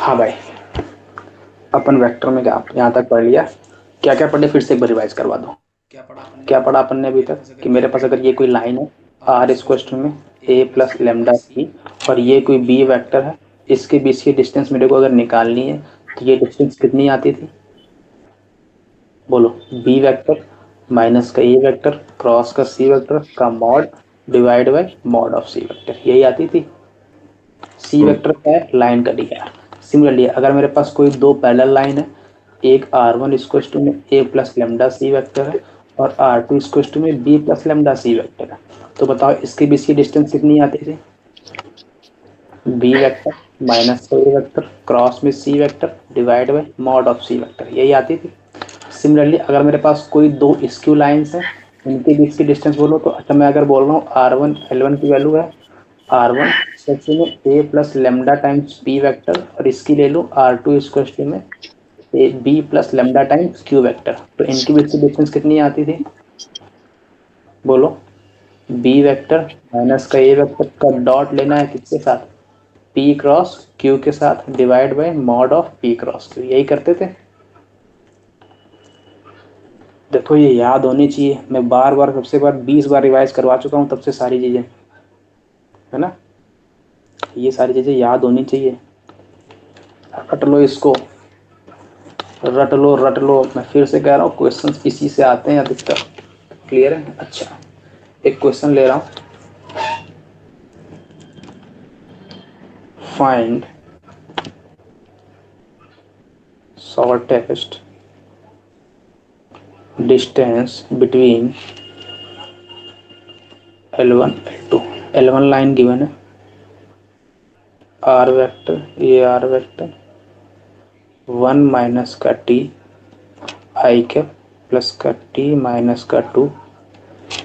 हाँ भाई, अपन वेक्टर में क्या यहाँ तक पढ़ लिया? क्या क्या पढ़े फिर से एक बार रिवाइज करवा दो। क्या पढ़ा अपन ने अभी तक कि मेरे पास अगर ये कोई लाइन है आर इस क्वेश्चन में ए प्लस लेमडा सी और ये कोई बी वेक्टर है, इसके बीच की डिस्टेंस मेरे को अगर निकालनी है तो ये डिस्टेंस कितनी आती थी? बोलो। बी वेक्टर माइनस का ए वेक्टर क्रॉस का सी वेक्टर का mod divide by mod of C vector, यही आती थी। सी वेक्टर क्या है? लाइन का डी आर। सिमिलरली अगर मेरे पास कोई दो पैरेलल लाइन है, एक आर वन इक्वल टू में A plus lambda C vector है और आर टू इक्वल टू में B plus lambda C vector है, तो बताओ इसके बीच की डिस्टेंस कितनी आती थी? बी वेक्टर माइनस का ए वेक्टर क्रॉस में C vector divide by mod of C vector, यही आती थी। सिमिलरली अगर मेरे पास कोई दो स्क्यू लाइंस हैं, इनके बीच की डिस्टेंस बोलो तो अच्छा मैं अगर बोल रहा हूँ आर वन एल वन की वैल्यू है आर वन इक्वल में A plus lambda times B vector और इसकी ले लूँ आर टू इक्वल में A B plus lambda times Q vector, तो इनकी बीच की डिस्टेंस कितनी आती थी? बोलो। बी वेक्टर माइनस का ए वेक्टर का डॉट लेना है किसके साथ? पी क्रॉस क्यू के साथ divide by mod of P cross Q, यही करते थे। देखो ये याद होनी चाहिए, मैं बार बार सबसे बार 20 बार रिवाइज करवा चुका हूँ तब से सारी चीजें, है ना? ये सारी चीजें याद होनी चाहिए। रट लो इसको, रट लो रट लो, मैं फिर से कह रहा हूँ क्वेश्चंस इसी से आते हैं अधिकतर। क्लियर है? अच्छा, एक क्वेश्चन ले रहा हूँ। Find shortest distance between L1 L2। L1 line given है, आर वेक्टर ये आर वेक्टर 1 माइनस का टी आई कैप प्लस का टी माइनस का 2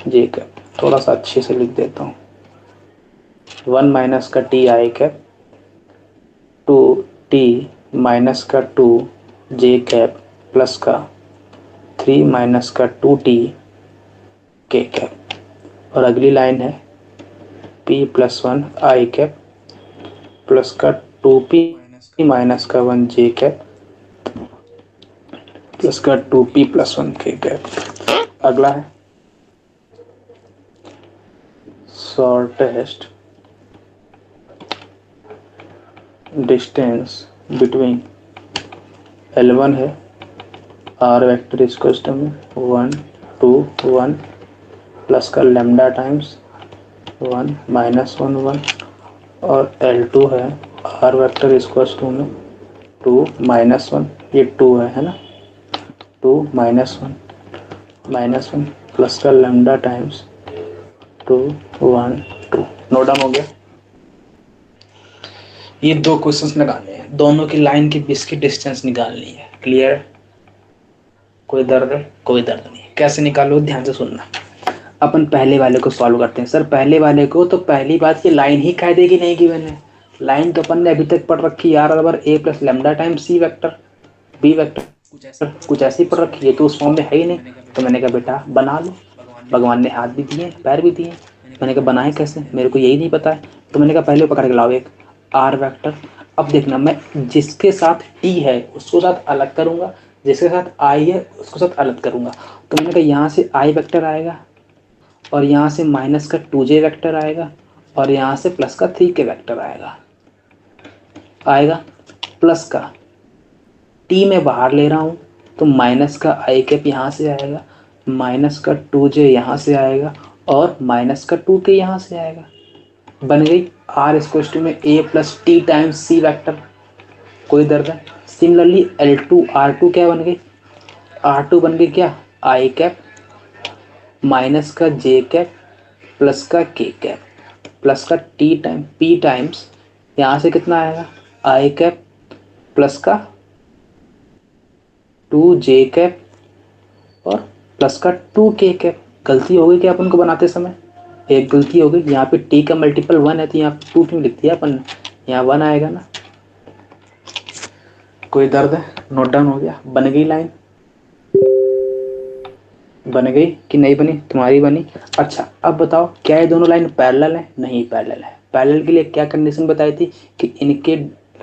जे कैप। थोड़ा सा अच्छे से लिख देता हूँ। 1 माइनस का T I cap 2 T minus का 2 जे कैप प्लस का 3 माइनस का 2 टी के कैप। और अगली लाइन है पी प्लस 1 आई कैप प्लस का 2p माइनस का 1 जे कैप प्लस का 2p प्लस 1 के कैप। अगला है शॉर्टेस्ट डिस्टेंस बिटवीन L1 है आर वेक्टर इक्वल में 1 2 1 प्लस का लेमडा टाइम्स 1 माइनस 1 1 और L2 है आर वेक्टर इक्वल में 2 माइनस 1, ये 2 है ना? 2 माइनस 1 प्लस का लेमडा टाइम्स 2 1 2। नोट डाउन हो गया? ये दो क्वेश्चंस निकालने हैं, दोनों की लाइन के बीच की डिस्टेंस निकालनी है। क्लियर है? कोई दर्द है? कोई दर्द नहीं। कैसे निकालो ध्यान से सुनना। अपन पहले वाले को सॉल्व करते हैं। सर पहले वाले को तो पहली बात ये लाइन ही कायदे की नहीं गिवन है। लाइन तो अपन ने अभी तक पढ़ रखी है, आर बराबर ए plus lambda time C vector B vector कुछ ऐसी पढ़ रखी है, तो उस फॉर्म में है ही नहीं। तो मैंने कहा बेटा बना लो। भगवान ने हाथ भी दिए पैर भी दिए। मैंने कहा बनाए कैसे, मेरे को यही नहीं पता है। तो मैंने कहा पहले पकड़ के लाओ एक आर वेक्टर। अब देखना मैं जिसके साथ टी है उसको साथ अलग करूंगा, जिसके साथ आई है उसको साथ अलग करूंगा। तो मैंने कहा यहाँ से आई वेक्टर आएगा और यहाँ से माइनस का 2j वेक्टर आएगा और यहाँ से प्लस का 3k वेक्टर आएगा प्लस का टी में बाहर ले रहा हूँ तो माइनस का आई कैप यहाँ से आएगा, माइनस का 2j यहाँ से आएगा और माइनस का 2k यहाँ से आएगा। बन गई आर स्क्वायर में A plus T times C vector. कोई दर्द है? सिमिलरली L2 R2 क्या बन गई? R2 बन गई क्या? आई कैप माइनस का जे कैप प्लस का के कैप प्लस का पी टाइम्स यहाँ से कितना आएगा? आई कैप प्लस का 2j कैप और प्लस का 2k कैप। गलती हो गई क्या अपन को बनाते समय? एक गलती हो गई, यहाँ पे t का मल्टीपल 1 है तो यहाँ 2 क्यों लिख दिया अपन ने? यहाँ 1 आएगा ना। कोई दर्द है? नोट डाउन हो गया? बन गई लाइन? बन गई कि नहीं बनी? तुम्हारी बनी। अच्छा अब बताओ क्या ये दोनों लाइन पैरेलल है? नहीं पैरेलल है। पैरेलल के लिए क्या कंडीशन बताई थी कि इनके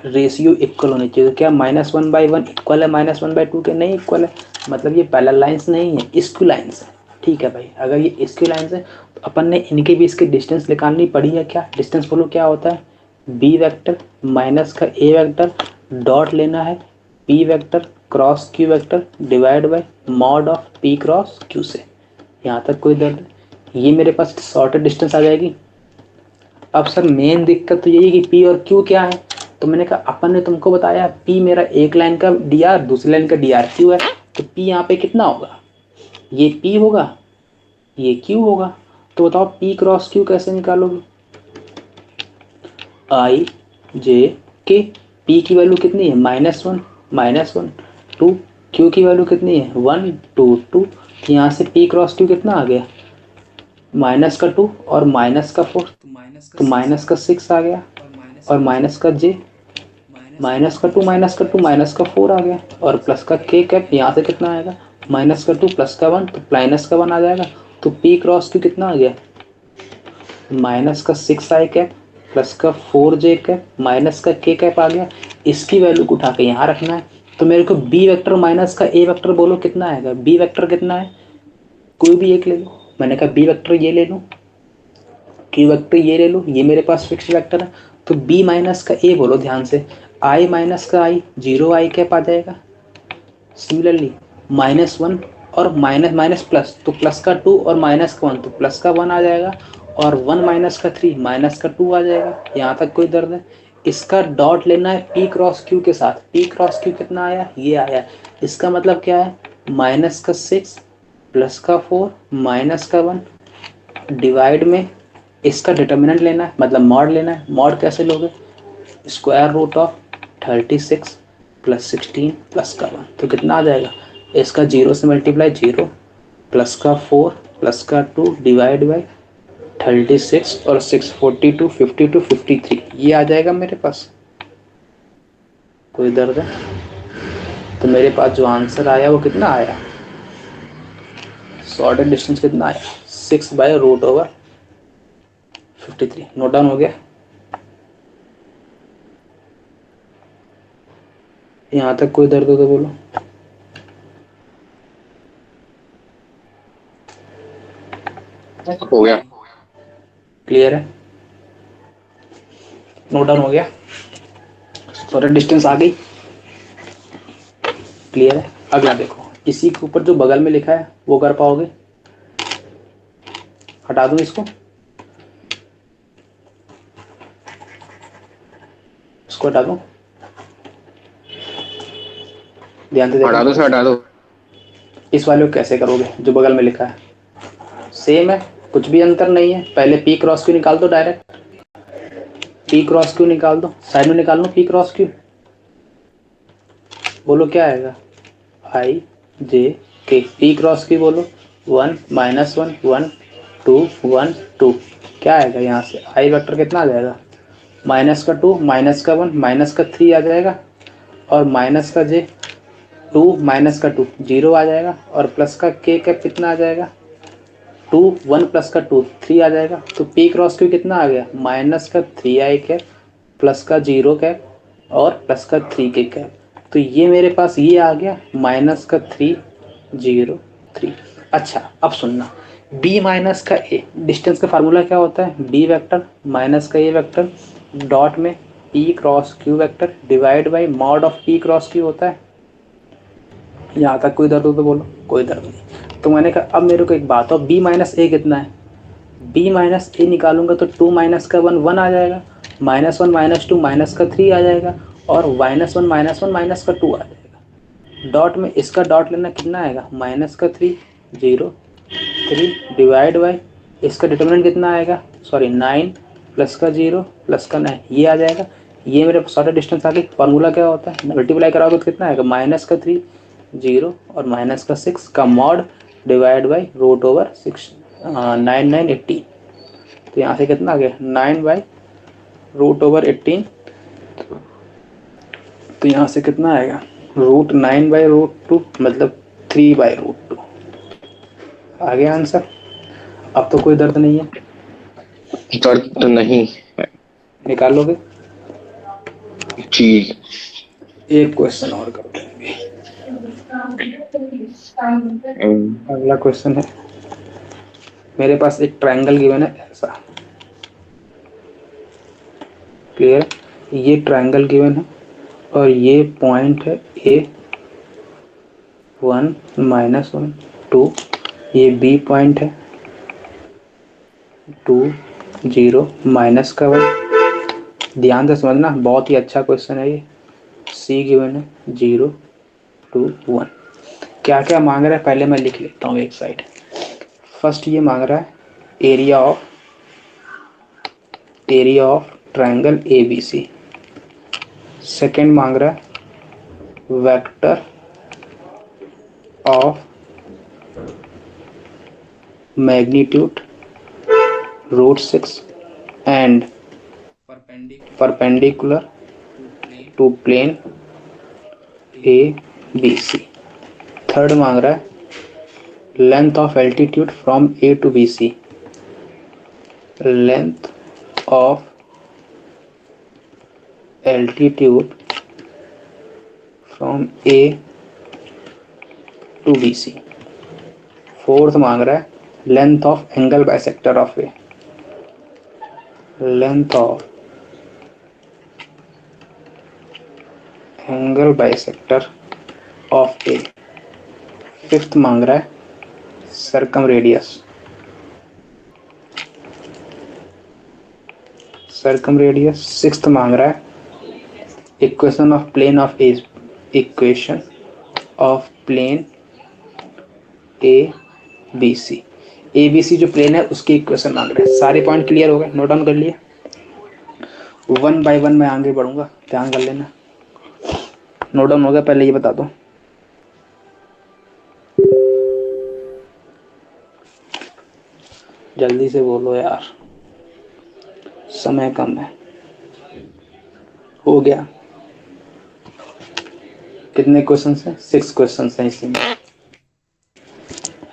रेशियो इक्वल होनी चाहिए। तो क्या -1/1 इक्वल है -1/2 के? नहीं इक्वल है, मतलब ये पैरेलल लाइंस नहीं है, स्क्यू लाइंस है। ठीक है भाई, अगर ये स्क्यू लाइंस है तो अपन ने इनके बीच की डिस्टेंस निकालनी पड़ी है। क्या डिस्टेंस बोलो क्या होता है? बी वेक्टर माइनस का ए वेक्टर डॉट लेना है P vector cross Q vector divide by mod of P cross Q से। यहाँ तक कोई दर्द? ये मेरे पास शॉर्टेड डिस्टेंस आ जाएगी। अब सर मेन दिक्कत तो यही कि पी और क्यू क्या है, तो मैंने कहा अपन ने तुमको बताया पी मेरा एक लाइन का डी आर, दूसरी लाइन का डी आर क्यू है, तो पी यहाँ पे कितना होगा? ये पी होगा, ये क्यू होगा। तो बताओ पी क्रॉस क्यू कैसे निकालोगे? आई जे के, पी की वैल्यू कितनी है? -1 2, क्यू की वैल्यू कितनी है? 1 2 2। यहाँ से पी क्रॉस क्यू कितना आ गया? -2 और -4, तो -6 आ गया, और माइनस का जे -2 -4 आ गया, और प्लस का के कैप यहाँ से कितना आएगा? -2 प्लस का 1, तो -1 आ जाएगा। तो पी क्रॉस क्यू कितना आ गया? -6 आई कैप प्लस का 4 जे कैप माइनस का के कैप आ गया। इसकी वैल्यू को उठा के यहाँ रखना है। तो मेरे को बी वेक्टर माइनस का ए वेक्टर बोलो कितना आएगा? बी वेक्टर कितना है? कोई भी एक ले लो। मैंने कहा बी वेक्टर ये ले लो, क्यू वेक्टर ये ले लो, ये मेरे पास फिक्स वेक्टर है। तो बी माइनस का ए बोलो ध्यान से, आई माइनस का आई 0 आई कैप आ जाएगा। सिमिलरली -1 और माइनस माइनस प्लस, तो प्लस का 2 और माइनस का 1, तो प्लस का 1 आ जाएगा, और 1 माइनस का 3 माइनस का 2 आ जाएगा। यहाँ तक कोई दर्द है? इसका डॉट लेना है पी क्रॉस क्यू के साथ। पी क्रॉस क्यू कितना आया? ये आया। इसका मतलब क्या है? -6 प्लस का 4 माइनस का 1 डिवाइड में इसका डिटर्मिनेंट लेना है, मतलब मॉड लेना है। मॉड कैसे लोगे? Square root of 36 plus 16 plus का 1, तो कितना आ जाएगा? इसका 0 से मल्टीप्लाई 0 प्लस का 4 प्लस का 2 डिवाइड बाई 36 और 6 42 52 53, ये आ जाएगा मेरे पास। कोई दर्द है? तो मेरे पास जो आंसर आया वो कितना आया? शॉर्टेड डिस्टेंस कितना आया? 6/√53। नोट डाउन हो गया? यहाँ तक कोई दर्द हो तो बोलो। हो गया। क्लियर है? नोट डाउन हो गया? शॉर्टेड डिस्टेंस आ गई? क्लियर है? अगला देखो, इसी के ऊपर जो बगल में लिखा है वो कर पाओगे? हटा दूं इसको? इसको हटा दूं? ध्यान से हटा देखो, दो सर, हटा दो। इस वाले को कैसे करोगे जो बगल में लिखा है? सेम है, कुछ भी अंतर नहीं है। पहले पी क्रॉस क्यू निकाल दो, डायरेक्ट पी क्रॉस क्यू निकाल दो, साइड में निकाल लो पी क्रॉस क्यू। बोलो क्या आएगा? आई जे के, पी क्रॉस क्यू बोलो 1 -1 1 2 1 2, क्या आएगा? यहाँ से आई वेक्टर कितना आ जाएगा? -2 -1 -3 आ जाएगा, और माइनस का जे 2 -2 0 आ जाएगा, और प्लस का के कैप कितना आ जाएगा? 2 1 प्लस का 2 3 आ जाएगा। तो पी क्रॉस क्यू कितना आ गया? -3 आई कैप प्लस का 0 कैप और प्लस का 3 के कैप। तो ये मेरे पास ये आ गया -3 0 3। अच्छा अब सुनना, b माइनस का a, डिस्टेंस का फार्मूला क्या होता है? b वेक्टर माइनस का a वेक्टर डॉट में p cross q vector divide by mod of p cross q होता है। यहाँ तक कोई दर्द हो तो बोलो। कोई दर्द नहीं। तो मैंने कहा अब मेरे को एक बात हो, b माइनस a कितना है? b माइनस a निकालूंगा तो 2 माइनस का 1 1 आ जाएगा, -1 -2 माइनस का 3 आ जाएगा, और -1 -1 माइनस का 2 आ जाएगा। डॉट में इसका डॉट लेना कितना आएगा? -3 0 3 डिवाइड बाई इसका डिटर्मिनेंट कितना आएगा? सॉरी 9 प्लस का 0 प्लस का 9, ये आ जाएगा। ये मेरे शॉर्टेड डिस्टेंस आ गई। फार्मूला क्या होता है? मल्टीप्लाई कराओगे तो कितना आएगा? -3 0 और -6 का मॉड डिवाइड बाई √6 9 9 18। तो यहाँ से कितना आ गया? 9/√18। तो यहाँ से कितना आएगा? √9/√2 मतलब 3/√2 आ गया आंसर। अब तो कोई दर्द नहीं है? दर्द तो नहीं। निकाल लोगे? चीज। एक क्वेश्चन और करते हैं अभी। अगला क्वेश्चन है, मेरे पास एक ट्रायंगल गिवन है ऐसा, क्लियर? ये ट्रायंगल गिवन है और ये पॉइंट है A 1 -1 2, ये B पॉइंट है 2 0 -1। ध्यान से समझना, बहुत ही अच्छा क्वेश्चन है ये। C गिवन है 0 2 1। क्या क्या मांग रहा है पहले मैं लिख लेता हूँ एक साइड। फर्स्ट ये मांग रहा है area of triangle ABC। Second मांग रहा है vector of magnitude √6 and perpendicular to plane ABC। Third मांग रहा है length of altitude from A to BC। Length of altitude from A to BC। Fourth मांग रहा है length of angle bisector of A। Length of angle bisector of A। Fifth मांग रहा है circum radius. Sixth मांग रहा है equation of plane of A। Equation of plane ABC। ABC जो प्लेन है उसकी इक्वेशन मांग रहा है। सारे पॉइंट क्लियर हो गए, नोट डाउन कर लिए। 1 by 1 मैं आगे बढ़ूंगा, ध्यान कर लेना। नोट डाउन हो गया? पहले ये बता दो। जल्दी से बोलो यार, समय कम है। हो गया? कितने क्वेश्चन हैं? 6 क्वेश्चन हैं इसी में,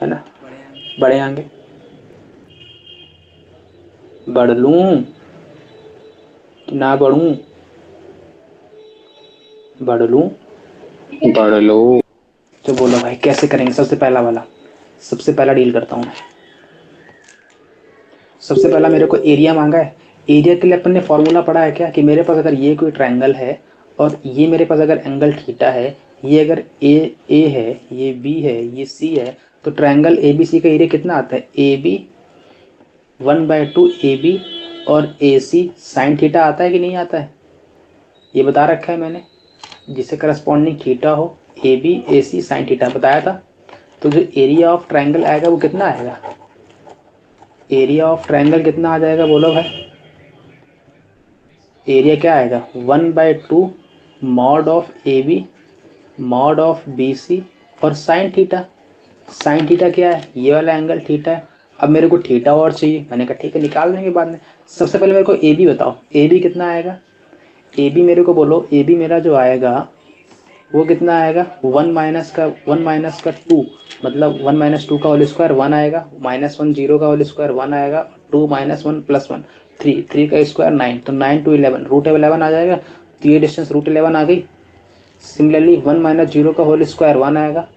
है ना? बढ़े आगे? बढ़ लूं कि ना बढ़ूं? बढ़ लूं? बढ़ लो। तो बोलो भाई कैसे करेंगे? सबसे पहला डील करता हूँ मैं। सबसे पहला मेरे को एरिया मांगा है। एरिया के लिए अपन ने फॉर्मूला पढ़ा है क्या, कि मेरे पास अगर ये कोई ट्रायंगल है और ये मेरे पास अगर एंगल थीटा है, ये अगर ए है, ये बी है, ये सी है, तो ट्रायंगल ABC का एरिया कितना आता है? AB 1/2 AB और AC साइन थीटा आता है कि नहीं आता है? ये बता रखा है मैंने, जिससे करस्पॉन्डिंग थीटा हो, AB AC साइन थीटा बताया था। तो जो एरिया ऑफ ट्रायंगल आएगा वो कितना आएगा? एरिया ऑफ ट्रायंगल कितना आ जाएगा बोलो भाई? एरिया क्या आएगा? 1/2 mod of AB mod of BC और साइन थीटा। साइन थीटा क्या है? ये वाला एंगल थीटा है। अब मेरे को थीटा और चाहिए, मैंने कहा ठीक है निकाल लेंगे बाद में। सबसे पहले मेरे को AB बताओ, AB कितना आएगा? AB मेरे को बोलो, AB मेरा जो आएगा वो कितना आएगा? 1 माइनस का 2, मतलब 1 - 2 का होल स्क्वायर 1 आएगा, -1 0 का होल स्क्वायर 1 आएगा, 2 - 1 + 1 3 का स्क्वायर 9, तो 9 to 11 √11 आ जाएगा। तो ये डिस्टेंस √11 आ गई। सिमिलरली 1 - 0 का होल स्क्वायर 1 आएगा,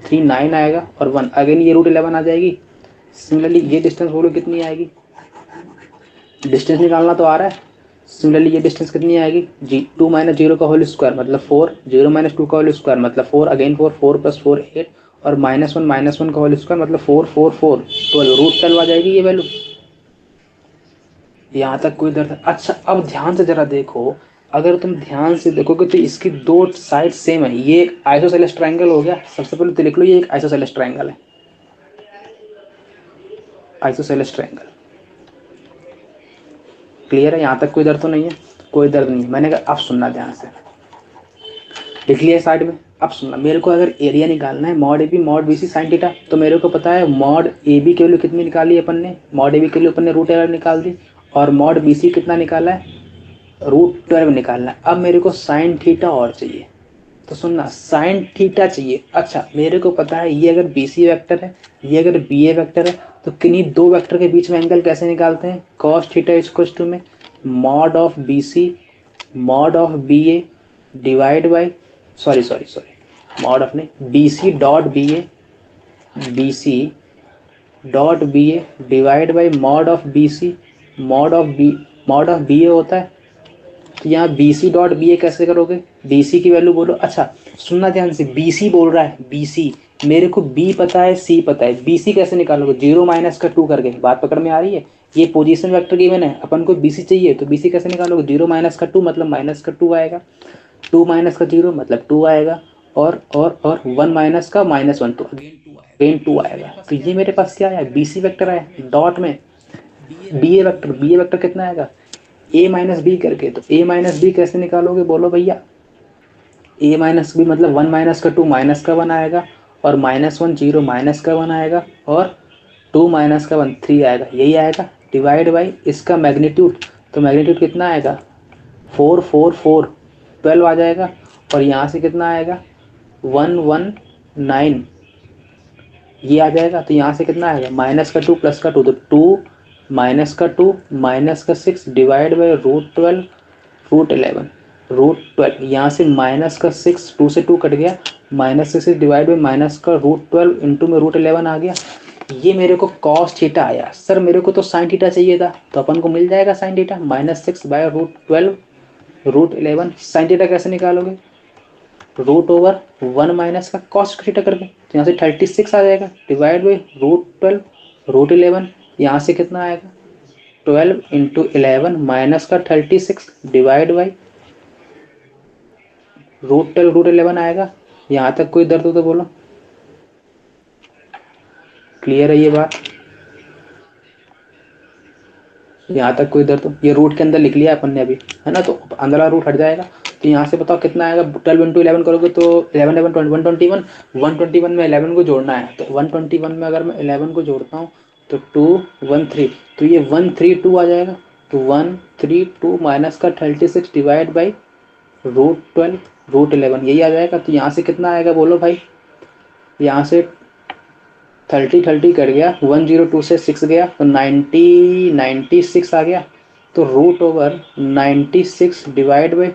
3 9 आएगा और 1 अगेन ये √11 आ जाएगी। सिमिलरली ये डिस्टेंस बोलो कितनी आएगी? डिस्टेंस निकालना तो आ रहा है। सिमिलरली ये डिस्टेंस कितनी आएगी? 2 - 0 का होल स्क्वायर मतलब 4, 0 - 2 का होल स्क्वायर मतलब 4, अगेन 4, 4 + 4 8 और -1 का होल स्क्वायर मतलब 4 4 4 12 √12 आ जाएगी ये वैल्यू। यहाँ तक कोई दर्द? अच्छा अब ध्यान से जरा देखो, अगर तुम ध्यान से देखोगे तो इसकी दो साइड सेम है। ये एक आइसोसेलेस ट्रायंगल हो गया। सबसे पहले तो लिख लो ये एक आइसोसेलेस ट्रायंगल है। आइसोसेलेस ट्रायंगल क्लियर है? यहाँ तक कोई दर्द तो नहीं है? कोई दर्द नहीं है। मैंने कहा अब सुनना ध्यान से, लिख लिया साइड में। अब सुनना, मेरे को अगर एरिया निकालना है mod AB mod BC sine theta, तो मेरे को पता है मॉड AB के वैल्यू कितनी निकाली अपन ने? मॉड AB के लिए अपन ने √11 निकाल दी और मॉड BC कितना निकाला है? √12 निकालना है। अब मेरे को साइन थीटा और चाहिए, तो सुनना साइन थीटा चाहिए। अच्छा मेरे को पता है ये अगर BC वेक्टर है, ये अगर BA वेक्टर है, तो किन्हीं दो वेक्टर के बीच में एंगल कैसे निकालते हैं? cos theta is equal to में mod of BC mod of BA divide by sorry mod of नहीं, B C dot B A divide by mod of B C, mod of B A होता है। तो यहाँ B C dot B A कैसे करोगे, B C की value बोलो। अच्छा सुनना ध्यान से, बी सी बोल रहा है, बी सी, मेरे को बी पता है सी पता है, बी सी कैसे निकालोगे, 0 माइनस का 2 करके। बात पकड़ में आ रही है, ये पोजीशन वेक्टर गिवन है, अपन को बी सी चाहिए, तो बी सी कैसे निकालोगे, 0 माइनस का 2 मतलब माइनस का 2 आएगा, 2 माइनस का 0 मतलब 2 आएगा, और 1 माइनस का -1 तो अगेन 2 आएगा। तो ये मेरे पास क्या आया, बी सी वैक्टर आया डॉट में बी ए वैक्टर कितना आएगा, ए माइनस बी करके। तो ए माइनस बी कैसे निकालोगे बोलो भैया, ए माइनस बी मतलब 1 माइनस का 2 माइनस का 1 आएगा, और -1 0 माइनस का 1 आएगा, और 2 माइनस का 1 3 आएगा, यही आएगा। डिवाइड बाई इसका मैग्नीट्यूड, तो मैग्नीट्यूड कितना आएगा 4 4 4 12 आ जाएगा, और यहाँ से कितना आएगा 119 ये आ जाएगा। तो यहाँ से कितना आएगा माइनस का 2 प्लस का 2, तो 2 माइनस का 2 माइनस का 6 डिवाइड बाई √12 यहाँ से माइनस का 6 2 से 2 कट गया, -6 डिवाइड बाई माइनस का √12 इंटू में √11 आ गया। ये मेरे को कॉस थीटा आया। सर मेरे को तो साइन थीटा चाहिए था, तो अपन को मिल जाएगा sine theta, -6 by √12 √11। Sine theta कैसे निकालोगे, √1 माइनस का कॉस थीटा करके, तो यहाँ से 36 आ जाएगा, डिवाइड बाई √12 √11, यहाँ से कितना आएगा 12 इंटू 11 माइनस का 36 डिवाइड बाई √12 √11 आएगा। यहाँ तक कोई दर्द हो तो बोलो, क्लियर है ये बात, यहाँ तक कोई दर्द हो। ये रूट के अंदर लिख लिया अपन ने अभी, है ना, तो अंदर रूट हट जाएगा। तो यहाँ से बताओ कितना आएगा, 12 इंटू 11 करोगे तो 11 121 121 में 11 को जोड़ना है, तो 121 में अगर मैं 11 को जोड़ता हूँ तो 213, तो ये 132 आ जाएगा। तो 132 माइनस का 36 डिवाइड बाई √12 √11 यही आ जाएगा। तो यहाँ से कितना आएगा बोलो भाई, यहाँ से 30 कट गया, 102 से 6 गया तो 96 आ गया। तो √96 डिवाइड बाई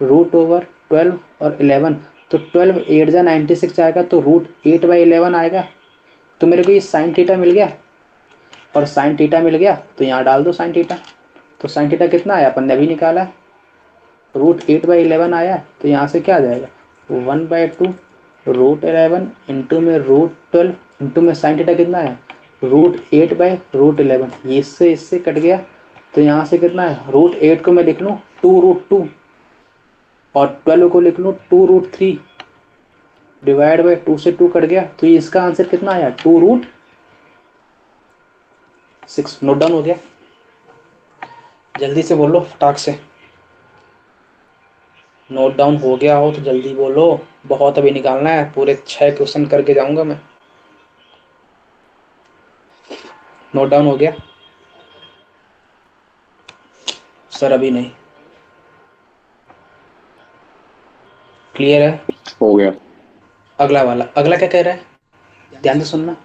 √12 और 11, तो 12 8 जा 96 आएगा, तो √8/11 आएगा। तो मेरे को ये साइन थीटा मिल गया, और साइन थीटा मिल गया तो यहाँ डाल दो साइन थीटा। तो साइन थीटा कितना आया अपन ने अभी निकाला, √8/11 आया। तो यहाँ से क्या आ जाएगा 1/2 √11 इंटू में √12 इंटू में साइन थीटा कितना है √8/11, ये इससे कट गया। तो यहाँ से कितना है, √8 को मैं लिख लूँ 2√2 और 12 को लिख लूँ 2√3 डिवाइड बाई 2 से 2 कट गया। तो ये इसका आंसर कितना आया 2√6। नोट डाउन हो गया, जल्दी से बोलो फटाक से, नोट डाउन हो गया हो तो जल्दी बोलो, बहुत अभी निकालना है, पूरे 6 क्वेश्चन करके जाऊंगा मैं। नोट डाउन हो गया सर, अभी नहीं, क्लियर है, हो गया। अगला वाला, अगला क्या कह रहा है, ध्यान से सुनना।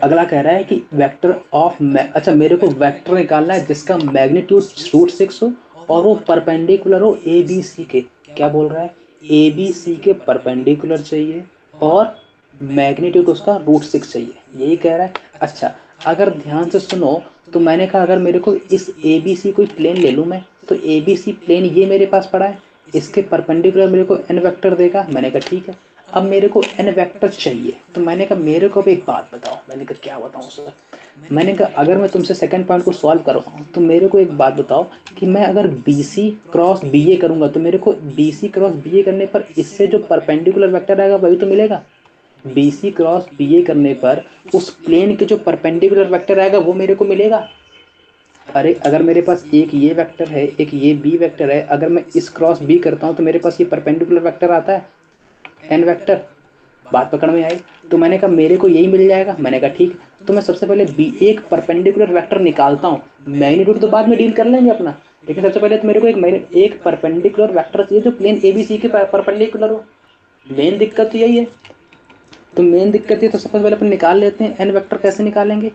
अगला कह रहा है कि वेक्टर ऑफ अच्छा मेरे को वेक्टर निकालना है जिसका मैग्नीट्यूड √6 हो और वो परपेंडिकुलर हो ए बी सी के। क्या बोल रहा है, ए बी सी के परपेंडिकुलर चाहिए और मैग्नीट्यूड उसका √6 चाहिए, यही कह रहा है। अच्छा अगर ध्यान से सुनो, तो मैंने कहा अगर मेरे को इस ए बी सी कोई प्लेन ले लूँ मैं, तो ए बी सी प्लेन ये मेरे पास पड़ा है, इसके परपेंडिकुलर मेरे को n वेक्टर देगा। मैंने कहा ठीक है, अब मेरे को n वेक्टर चाहिए। तो मैंने कहा मेरे को भी एक बात बताओ। मैंने कहा क्या बताऊं सर, मैंने कहा अगर मैं तुमसे सेकंड पॉइंट को सॉल्व करवाऊं तो मेरे को एक बात बताओ कि मैं अगर BC क्रॉस BA करूंगा तो मेरे को BC क्रॉस BA करने पर इससे जो परपेंडिकुलर वेक्टर आएगा वही तो मिलेगा। BC क्रॉस BA करने पर उस प्लेन के जो परपेंडिकुलर वेक्टर आएगा वो मेरे को मिलेगा। अरे अगर मेरे पास एक ये वेक्टर है, एक ये बी वेक्टर है, अगर मैं इस क्रॉस बी करता हूँ तो मेरे पास ये परपेंडिकुलर वेक्टर आता है एन वेक्टर। बात पकड़ में आई, तो मैंने कहा मेरे को यही मिल जाएगा। मैंने कहा ठीक, तो मैं सबसे पहले बी एक परपेंडिकुलर वेक्टर निकालता हूँ, मैग्नीट्यूड तो बाद में डील कर लेंगे अपना, लेकिन सबसे पहले तो मेरे को एक परपेंडिकुलर वेक्टर चाहिए जो प्लेन ए बी सी के परपेंडिकुलर हो। मेन दिक्कत तो यही है, तो मेन दिक्कत ये, तो सबसे पहले अपन निकाल लेते हैं एन वेक्टर। कैसे निकालेंगे,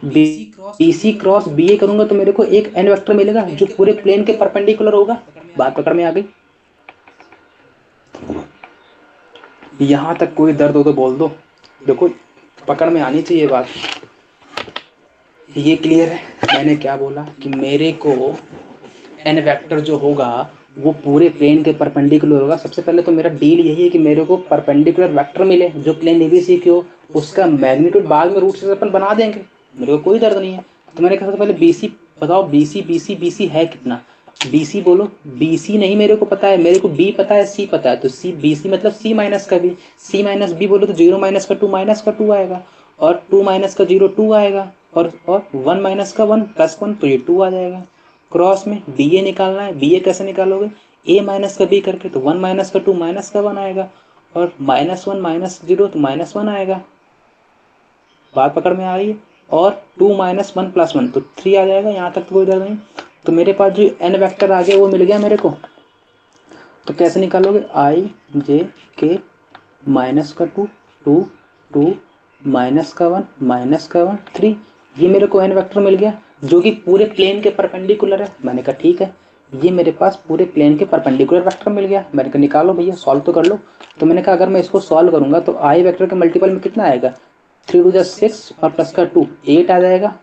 B C cross B A करूंगा तो मेरे को एक एन वेक्टर मिलेगा जो पूरे प्लेन के परपेंडिकुलर होगा। बात पकड़ में आ गई? यहां तक कोई दर्द हो तो बोल दो। देखो पकड़ में आनी चाहिए बात। ये क्लियर है मैंने क्या बोला कि मेरे को एन वेक्टर जो होगा वो पूरे प्लेन के परपेंडिकुलर होगा। सबसे पहले तो मेरा डील यही है कि मेरे को परपेंडिकुलर वेक्टर मिले जो प्लेन एबीसी की हो, उसका मैग्नीट्यूड बाद में रूट से अपन बना देंगे, मेरे को कोई दर्द नहीं है। तो मैंने कहा सबसे पहले बीसी बताओ, बीसी है कितना? बीसी बोलो। बीसी नहीं मेरे को पता है, मेरे को बी पता है, सी पता है, तो सी बीसी मतलब सी माइनस का बी। सी माइनस बी बोलो तो 0 माइनस का टू आएगा, और 2 माइनस का 0 2 आएगा, और 1 माइनस का 1 प्लस 1 तो ये 2 आ जाएगा। क्रॉस में बी ए निकालना है, बी ए कैसे निकालोगे? ए माइनस का बी करके, तो 1 माइनस का 2 माइनस का 1 आएगा, और -1 माइनस 0 तो -1 आएगा। बात पकड़ में आ रही है? और 2 माइनस 1 प्लस 1 तो 3 आ जाएगा। यहाँ तक तो कोई डर नहीं। तो मेरे पास जो एन वेक्टर आ गया वो मिल गया मेरे को। तो कैसे निकालोगे? आई जे के माइनस का 2 2 2 माइनस का 1 3, ये मेरे को एन वेक्टर मिल गया जो कि पूरे प्लेन के परपेंडिकुलर है। मैंने कहा ठीक है, ये मेरे पास पूरे प्लेन के परपेंडिकुलर वेक्टर मिल गया। मैंने कहा निकालो भैया, सॉल्व तो कर लो। तो मैंने कहा अगर मैं इसको सॉल्व करूंगा तो आई वेक्टर के मल्टीपल में कितना आएगा? 3 टू 6 और प्लस का 2 8 आ जाएगा,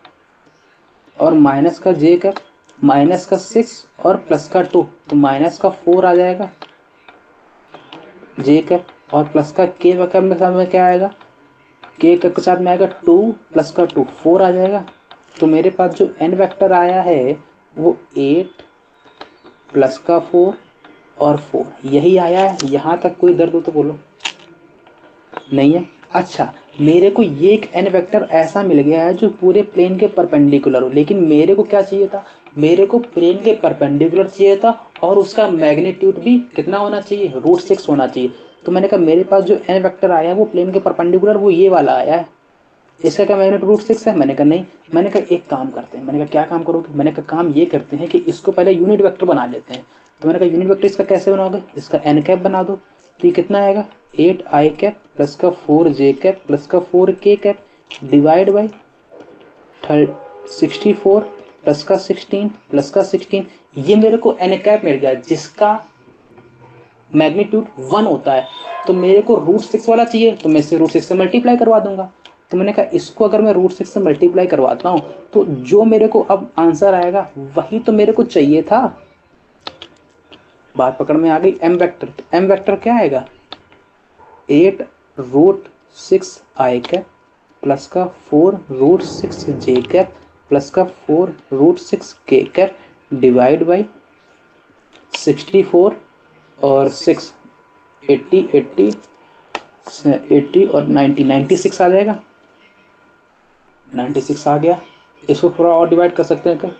और माइनस का जे का माइनस का 6 और प्लस का 2 तो माइनस का 4 आ जाएगा जे का, और प्लस का के वेक्टर में साथ में क्या आएगा? के के साथ में आएगा 2 प्लस का 2 4 आ जाएगा। तो मेरे पास जो एन वेक्टर आया है वो 8 प्लस का 4 और 4 यही आया है। यहाँ तक कोई दर्द हो तो बोलो। नहीं है? अच्छा, मेरे को ये एक एन वेक्टर ऐसा मिल गया है जो पूरे प्लेन के परपेंडिकुलर हो, लेकिन मेरे को क्या चाहिए था? मेरे को प्लेन के परपेंडिकुलर चाहिए था, और उसका मैग्नीट्यूड भी कितना होना चाहिए? √6 होना चाहिए। तो मैंने कहा मेरे पास जो एन वेक्टर आया है वो प्लेन के परपेंडिकुलर वो ये वाला आया है, इसका क्या मैग्नीट्यूड √6 है? मैंने कहा नहीं। मैंने कहा एक काम करते हैं। मैंने कहा क्या काम करोगे? मैंने कहा काम ये करते हैं कि इसको पहले यूनिट वेक्टर बना लेते हैं। तो मैंने कहा यूनिट वेक्टर इसका कैसे बनाओगे? इसका एन कैप बना दो। तो ये कितना आएगा? 8 आई कैप प्लस का 4 जे कैप प्लस का 4 के कैप डिवाइड बाई 64 प्लस का 16 प्लस का 16। ये मेरे को एन कैप मिल गया जिसका मैग्नीट्यूड 1 होता है। तो मेरे को √6 वाला चाहिए, तो मैं इसे √6 से मल्टीप्लाई करवा दूंगा। तो मैंने कहा इसको अगर मैं √6 से मल्टीप्लाई करवाता हूँ तो जो मेरे को अब आंसर आएगा वही तो मेरे को चाहिए था। बात पकड़ में आ गई? एम वेक्टर, एम वेक्टर क्या आएगा? 8 √6 आई कैप प्लस का 4 √6 जे कैप प्लस का 4 √6 के कैप डिवाइड बाई 64 और 6 80 80 80 और 90 96 आ जाएगा। 96 आ गया। इसको थोड़ा और डिवाइड कर सकते हैं क्या?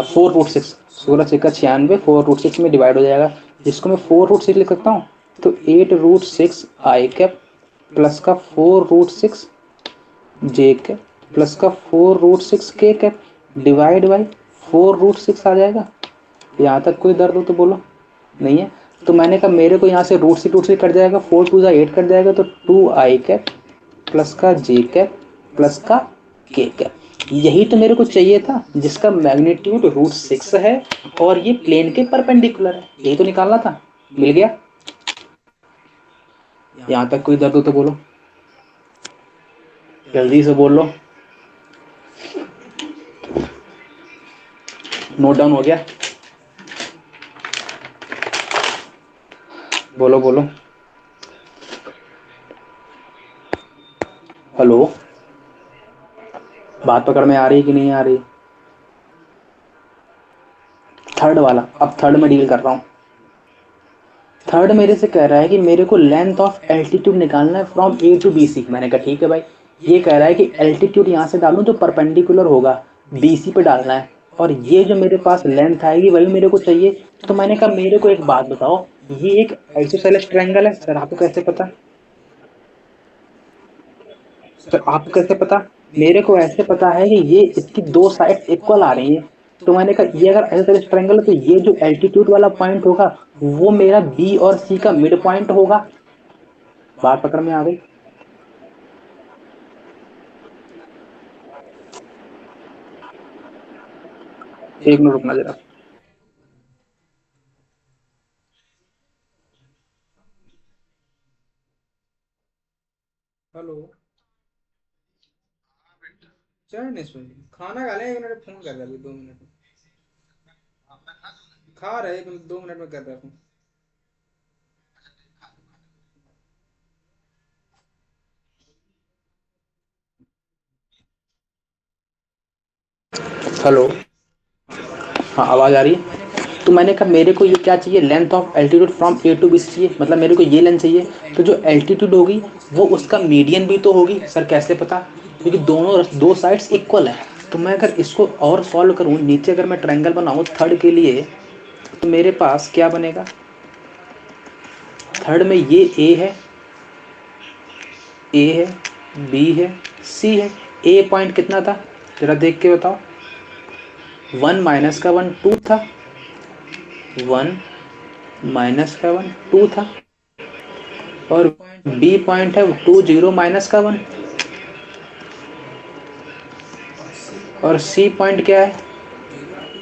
4 √6 16 6 96 4 √6 में डिवाइड हो जाएगा। इसको मैं 4 √6 लिख सकता हूँ। तो 8 √6 आई कैप प्लस का 4 √6 जे कैप प्लस का 4 √6 के कैप डिवाइड बाई 4 √6 आ जाएगा। यहाँ तक कोई दर्द हो तो बोलो। नहीं है? तो मैंने कहा मेरे को यहाँ से √6 कट जाएगा, 4 2 8 कट जाएगा, तो 2 आई कैप प्लस का जे कैप प्लस का के कैप। यही तो मेरे को चाहिए था जिसका मैग्नीट्यूड √6 है और ये प्लेन के परपेंडिकुलर है। यही तो निकालना था, मिल गया। यहाँ तक कोई दर्द हो तो बोलो, जल्दी से बोल लो। नोट डाउन हो गया? बोलो बोलो। हेलो, बात पकड़ में आ रही कि नहीं आ रही? थर्ड वाला, अब थर्ड में डील कर रहा हूँ। थर्ड मेरे से कह रहा है कि मेरे को लेंथ ऑफ एल्टीट्यूड निकालना है from A to B C. मैंने कहा ठीक है भाई। ये कह रहा है कि एल्टीट्यूड यहाँ से डालूं जो परपेंडिकुलर होगा बी सी पे डालना है, और ये जो मेरे पास लेंथ आएगी वही मेरे को चाहिए। तो मैंने कहा मेरे को एक बात बताओ, ये एक आइसोसेलेस ट्रायंगल है। सर आपको कैसे पता? सर आपको कैसे पता? मेरे को ऐसे पता है कि ये इसकी दो साइड इक्वल आ रही है। तो मैंने कहा ये अगर आइसोसेलेस ट्रायंगल है तो ये जो एल्टीट्यूड वाला पॉइंट होगा वो मेरा बी और सी का मिड पॉइंट होगा। बात पकड़ में आ गई? एक मिनट रुकना जरा। हेलो, चाय नहीं सुन, खाना खा ले, 1 मिनट फोन कर रहा है, 2 मिनट में खा रहे, 1 2 मिनट में कर रहा हूँ। हेलो, हाँ आवाज़ आ रही है। तो मैंने कहा मेरे को ये क्या चाहिए, length of altitude from A to B चाहिए, मतलब मेरे को ये लेंथ चाहिए। तो जो एल्टीट्यूड होगी वो उसका मीडियन भी तो होगी। सर कैसे पता, क्योंकि दोनों दो साइड्स इक्वल है। तो मैं अगर इसको और सॉल्व करूँ, नीचे अगर मैं ट्रायंगल बनाऊँ थर्ड के लिए, तो मेरे पास क्या बनेगा, थर्ड में ये ए है, बी है, सी है। ए पॉइंट कितना था जरा देख के बताओ, 1 माइनस का 1 2 था, 1 माइनस का 1 2 था। और बी पॉइंट है 2 0 माइनस का 1। और सी पॉइंट क्या है,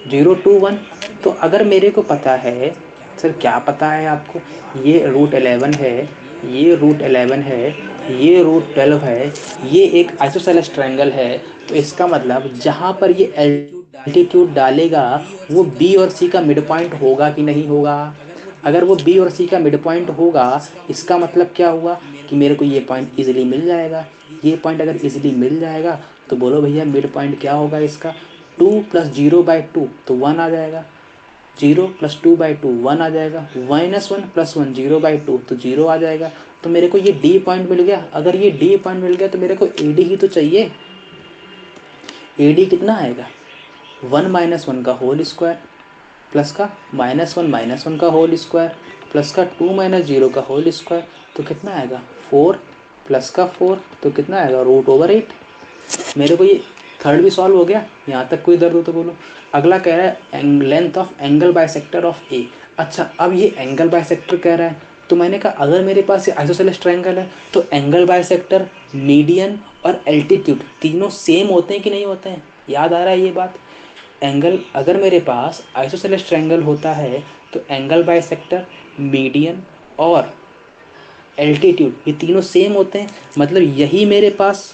0 2 1। तो अगर मेरे को पता है, सर क्या पता है आपको, ये रूट 11 है, ये रूट 11 है, ये रूट 12 है, ये एक आइसोसेलेस ट्रायंगल है। तो इसका मतलब जहाँ पर ये एल्टीट्यूड डालेगा वो बी और सी का मिड पॉइंट होगा कि नहीं होगा। अगर वो बी और सी का मिड पॉइंट होगा, इसका मतलब क्या हुआ कि मेरे को ये पॉइंट इजीली मिल जाएगा। ये पॉइंट अगर इजीली मिल जाएगा तो बोलो भैया मिड पॉइंट क्या होगा इसका, 2 + 0/2 तो 1 आ जाएगा, 0 + 2/2 1 आ जाएगा, -1 + 1 0/2 तो 0 आ जाएगा। तो मेरे को ये डी पॉइंट मिल गया। अगर ये डी पॉइंट मिल गया तो मेरे को ए डी ही तो चाहिए। ए डी कितना आएगा, 1 - 1 का होल स्क्वायर, प्लस का -1 - 1 का होल स्क्वायर, प्लस का 2 - 0 का होल स्क्वायर, तो कितना आएगा 4, प्लस का 4 तो कितना आएगा √8। मेरे को ये थर्ड भी सॉल्व हो गया। यहाँ तक कोई दर्द हो तो बोलो। अगला कह रहा है length of angle bisector of A. अच्छा, अब ये एंगल बाइसेक्टर कह रहा है, तो मैंने कहा अगर मेरे पास ये आइसोसेलेस ट्रायंगल है तो एंगल बाइसेक्टर, मीडियन और एल्टीट्यूड तीनों सेम होते हैं कि नहीं होते हैं, याद आ रहा है ये बात। एंगल, अगर मेरे पास आइसोसेलेस ट्रायंगल होता है तो एंगल बाइसेक्टर, मीडियन और एल्टीट्यूड ये तीनों सेम होते हैं। मतलब यही मेरे पास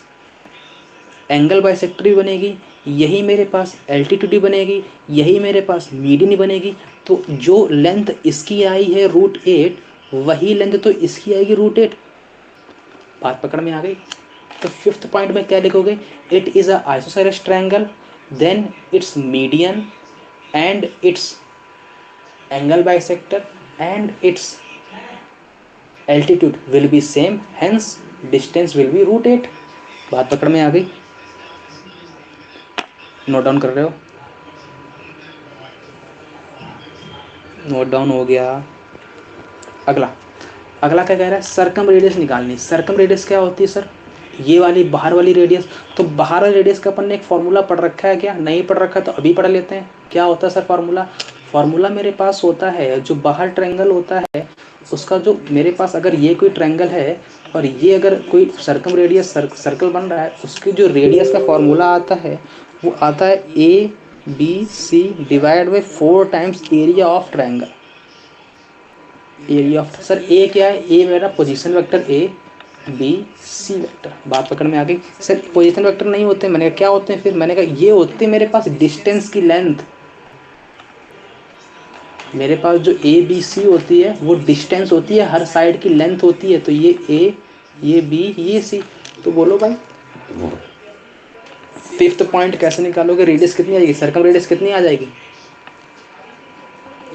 एंगल बाइसेक्टर भी बनेगी, यही मेरे पास एल्टीट्यूड भी बनेगी, यही मेरे पास मीडियन भी बनेगी। तो जो लेंथ इसकी आई है √8, वही लेंथ तो इसकी आएगी √8। बात पकड़ में आ गई। तो फिफ्थ पॉइंट में क्या लिखोगे, it is a isosceles triangle, then its median and its angle bisector and its altitude will be same, hence distance will be √8। बात पकड़ में आ गई, नोट डाउन कर रहे हो, नोट डाउन हो गया। अगला, अगला क्या कह रहा है, सर्कम रेडियस निकालनी। सर्कम रेडियस क्या होती है सर, ये वाली बाहर वाली रेडियस। तो बाहर वाली रेडियस का अपन ने एक फॉर्मूला पढ़ रखा है क्या, नहीं पढ़ रखा तो अभी पढ़ लेते हैं। क्या होता है सर फॉर्मूला, फॉर्मूला मेरे पास होता है जो बाहर ट्रायंगल होता है उसका, जो मेरे पास अगर ये कोई ट्रायंगल है और ये अगर कोई सर्कम रेडियस सर्कल बन रहा है, उसकी जो रेडियस का फॉर्मूला आता है वो आता है ABC divide by 4 times area of triangle. Area of, sir A क्या है, ए मेरा position vector A B C vector. बात पकड़ में आ गई। सर पोजीशन वेक्टर नहीं होते, मैंने कहा क्या होते हैं फिर, मैंने कहा ये होते हैं मेरे पास डिस्टेंस की लेंथ। मेरे पास जो ए बी सी होती है वो डिस्टेंस होती है, हर साइड की लेंथ होती है। तो ये ए, ये बी, ये सी। तो बोलो भाई फिफ्थ पॉइंट कैसे निकालोगे, रेडियस कितनी आएगी, सर्कम रेडियस कितनी आ जाएगी।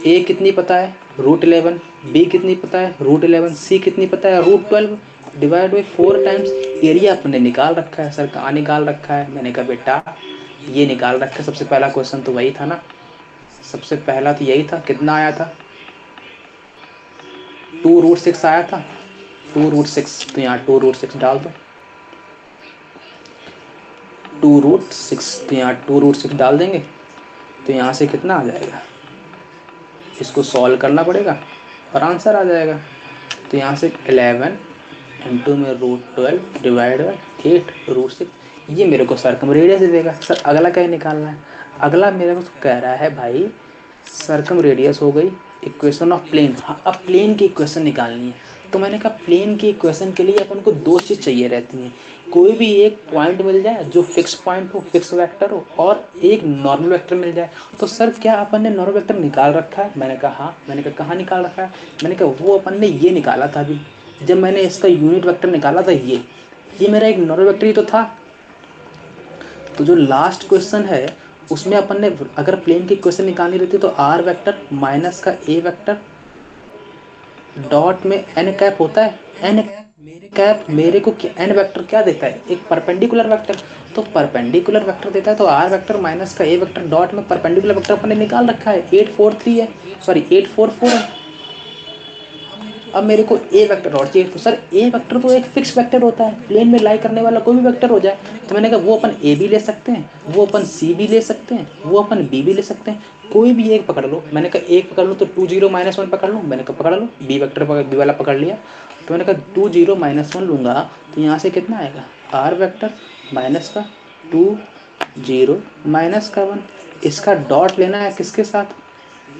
ए कितनी पता है √11, बी कितनी पता है √11, सी कितनी पता है √12 डिवाइड बाई 4 टाइम्स एरिया अपने निकाल रखा है। सर कहाँ निकाल रखा है, मैंने कहा बेटा ये निकाल रखा है। सबसे पहला क्वेश्चन तो वही था ना, सबसे पहला तो यही था। कितना आया था, 2√6 आया था, 2√6। तो यहाँ 2√6 डाल दो, 2√6, तो यहाँ 2√6 डाल देंगे तो यहाँ से कितना आ जाएगा, इसको सॉल्व करना पड़ेगा और आंसर आ जाएगा। तो यहाँ से 11 इंटू में √12 डिवाइड बाई 8 √6, ये मेरे को सर्कम रेडियस दे देगा। सर अगला क्या निकालना है, अगला मेरे को कह रहा है भाई सर्कम रेडियस हो गई, इक्वेशन ऑफ प्लेन। हाँ, अब प्लेन की इक्वेशन निकालनी है। तो मैंने कहा प्लेन की इक्वेशन के लिए अपन को दो चीज़ चाहिए रहती हैं, कोई भी एक पॉइंट मिल जाए जो फिक्स पॉइंट हो, फिक्स वेक्टर हो, और एक नॉर्मल वेक्टर मिल जाए। तो सर क्या अपन ने नॉर्मल वेक्टर निकाल रखा है? मैंने कहा हाँ। मैंने कहा कहाँ निकाल रखा है? मैंने कहा वो अपन ने ये निकाला था अभी, जब मैंने इसका यूनिट वेक्टर निकाला था। ये मेरा एक नॉर्मल वेक्टर ही तो था। तो जो लास्ट क्वेश्चन है उसमें अपन ने अगर प्लेन की इक्वेशन निकालनी रहती तो आर वेक्टर माइनस का ए वेक्टर डॉट में एन कैप होता है। एन कैप मेरे को एन वेक्टर क्या देता है? एक परपेंडिकुलर वेक्टर। तो परपेंडिकुलर वेक्टर देता है तो आर वेक्टर माइनस का ए वेक्टर डॉट में परपेंडिकुलर वेक्टर अपन ने निकाल रखा है। 843 है, सॉरी 844 है। अब मेरे को ए वेक्टर और चाहिए। तो सर ए वेक्टर तो एक फिक्स वेक्टर होता है, प्लेन में लाई करने वाला कोई भी वेक्टर हो जाए। तो मैंने कहा वो अपन ए भी ले सकते हैं, वो अपन सी भी ले सकते हैं, वो अपन बी भी ले सकते हैं, कोई भी एक पकड़ लो। मैंने कहा एक पकड़ लो तो 2 0 -1 पकड़ लो। मैंने कहा पकड़ लो, बी वेक्टर बी वाला पकड़ लिया। तो मैंने कहा 2 0 -1 लूँगा तो यहाँ से कितना आएगा? आर वेक्टर माइनस का 2 0 -1। इसका डॉट लेना है किसके साथ?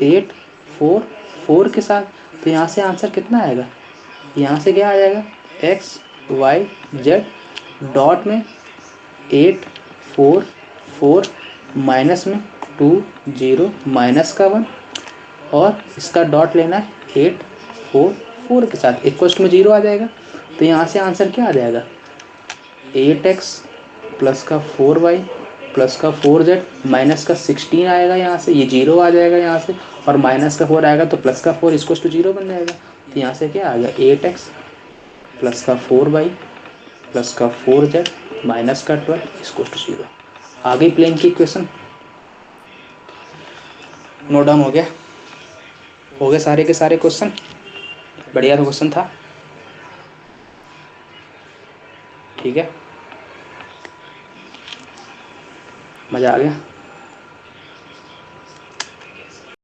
8 4 4 के साथ। तो यहाँ से आंसर कितना आएगा? यहाँ से क्या आ जाएगा? एक्स वाई जेड डॉट में 8 4 4 माइनस में 2 0 -1 और इसका डॉट लेना है 8 4 4 के साथ। इक्वल्स में 0 आ जाएगा। तो यहाँ से आंसर क्या आ जाएगा? 8x प्लस का 4y प्लस का 4z माइनस का 16 आएगा। यहाँ से ये 0 आ जाएगा यहाँ से, और माइनस का 4 आएगा तो प्लस का 4 इसको 0 बन जाएगा। तो यहाँ से क्या आ गया? 8x प्लस का 4y प्लस का 4z माइनस का 12 इसको 0। आ गई प्लेन की इक्वेशन। नोट डाउन हो गया? हो गए सारे के सारे क्वेश्चन? बढ़िया क्वेश्चन था, ठीक है, मज़ा आ गया।